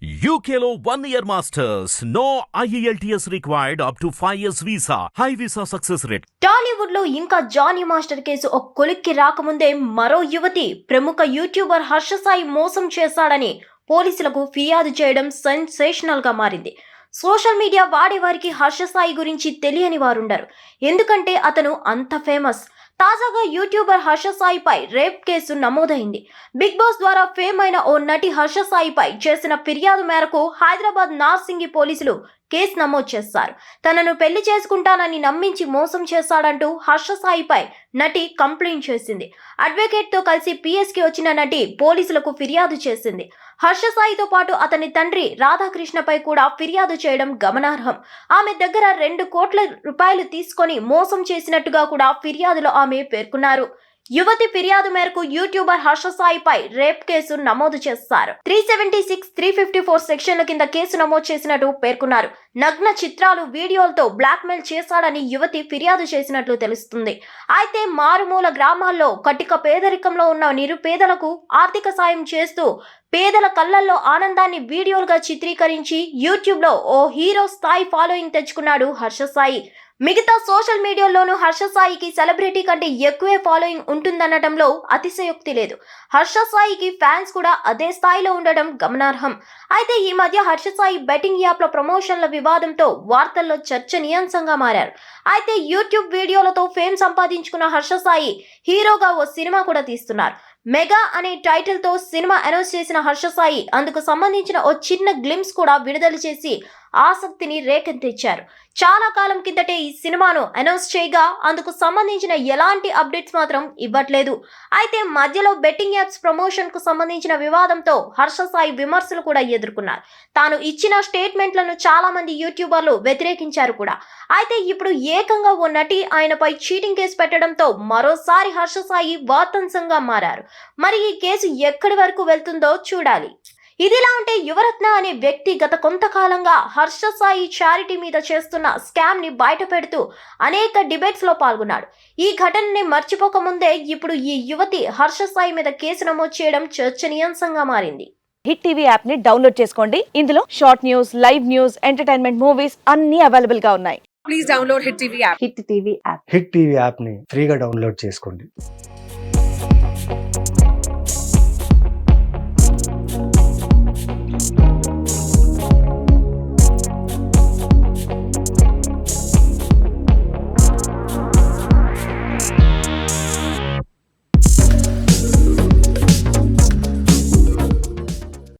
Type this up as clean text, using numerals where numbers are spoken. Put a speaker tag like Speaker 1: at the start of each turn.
Speaker 1: UKLO 1 year masters. No IELTS required up to 5 years visa. High visa success rate.
Speaker 2: Tollywood లో ఇంకా Johnny master case ఒక కొలిక్కి రాకముందే మరో యువతి ప్రముఖ యూట్యూబర్ హర్ష సాయి మోసం చేశాడని పోలీసులకు ఫిర్యాదు చేయడం సెన్సేషనల్ గా మారింది. సోషల్ మీడియా వాడేవారికి హర్ష సాయి గురించి తెలియని వారుండరు. ఎందుకంటే అతను అంత ఫేమస్. తాజాగా యూట్యూబర్ హర్ష సాయిపై రేప్ కేసు నమోదైంది. బిగ్ బాస్ ద్వారా ఫేమ్ అయిన ఓ నటి హర్ష సాయిపై చేసిన ఫిర్యాదు మేరకు హైదరాబాద్ నార్సింగి పోలీసులు కేసు నమోదు చేశారు. తనను పెళ్లి చేసుకుంటానని నమ్మించి మోసం చేశాడంటూ హర్ష సాయిపై నటి కంప్లైంట్ చేసింది. అడ్వకేట్ తో కలిసి పిఎస్కి వచ్చిన నటి పోలీసులకు ఫిర్యాదు చేసింది. హర్ష సాయితో పాటు అతని తండ్రి రాధాకృష్ణపై కూడా ఫిర్యాదు చేయడం గమనార్హం. ఆమె దగ్గర 2 కోట్ల రూపాయలు తీసుకొని మోసం చేసినట్టుగా కూడా ఫిర్యాదులో ఆమె పేర్కొన్నారు. యువతి ఫిర్యాదు మేరకు యూట్యూబర్ హర్ష సాయిపై రేప్ కేసు నమోదు చేశారు. 376, 354 సెక్షన్ల కింద కేసు నమోదు చేసినట్టు పేర్కొన్నారు. నగ్న చిత్రాలు, వీడియోలతో బ్లాక్మెయిల్ చేశాడని యువతి ఫిర్యాదు చేసినట్లు తెలుస్తుంది. అయితే మారుమూల గ్రామాల్లో కటిక పేదరికంలో ఉన్న నిరుపేదలకు ఆర్థిక సాయం చేస్తూ పేదల కళ్ళల్లో ఆనందాన్ని వీడియోలుగా చిత్రీకరించి యూట్యూబ్లో ఓ హీరో స్థాయి ఫాలోయింగ్ తెచ్చుకున్నాడు హర్ష సాయి. మిగతా సోషల్ మీడియాలోనూ హర్ష సాయికి సెలబ్రిటీ కంటే ఎక్కువే ఫాలోయింగ్ ఉంటుందనడంలో అతిశయోక్తి లేదు. హర్ష సాయికి ఫ్యాన్స్ కూడా అదే స్థాయిలో ఉండడం గమనార్హం. అయితే ఈ మధ్య హర్ష సాయి బెట్టింగ్ యాప్ల ప్రమోషన్ల వివాదంతో వార్తల్లో చర్చనీయాంశంగా మారారు. అయితే యూట్యూబ్ వీడియోలతో ఫేమ్ సంపాదించుకున్న హర్ష సాయి హీరోగా ఓ సినిమా కూడా తీస్తున్నారు. మెగా అనే టైటిల్ తో సినిమా అనౌన్స్ చేసిన హర్ష సాయి అందుకు సంబంధించిన ఓ చిన్న గ్లిమ్స్ కూడా విడుదల చేసి ఆసక్తిని రేకెత్తించారు. చాలా కాలం కిందటే ఈ సినిమాను అనౌన్స్ చేయగా అందుకు సంబంధించిన ఎలాంటి అప్డేట్స్ మాత్రం ఇవ్వట్లేదు. అయితే మధ్యలో బెట్టింగ్ యాప్స్ ప్రమోషన్ కు సంబంధించిన వివాదంతో హర్ష సాయి విమర్శలు కూడా ఎదుర్కొన్నారు. తాను ఇచ్చిన స్టేట్మెంట్లను చాలా మంది యూట్యూబర్లు వ్యతిరేకించారు కూడా. అయితే ఇప్పుడు ఏకంగా ఓ నటి ఆయనపై చీటింగ్ కేసు పెట్టడంతో మరోసారి హర్ష సాయి వార్తాంశంగా మారారు. మరి ఈ కేసు ఎక్కడి వరకు వెళ్తుందో చూడాలి. ఇదిలా ఉంటే యువరత్న అనే వ్యక్తి గత కొంతకాలంగా హర్ష సాయి చారిటీ మీద చేస్తున్న స్కామ్ ని బయట పెడుతూ అనేక డిబేట్స్ లో పాల్గొన్నాడు. ఈ ఘటనని మర్చిపోకముందే ఇప్పుడు ఈ యువతి హర్ష సాయి మీద కేసు నమోదు చేయడం చర్చనీయాంశంగా మారింది.
Speaker 3: హిట్ టీవీ యాప్ ని డౌన్లోడ్ చేసుకోండి. ఇందులో short news, live news, entertainment movies అన్ని అవైలబుల్ గా ఉన్నాయి.
Speaker 4: Please download Hit TV app.
Speaker 3: Hit TV app.
Speaker 5: Hit TV యాప్ని ఫ్రీగా డౌన్లోడ్ చేసుకోండి.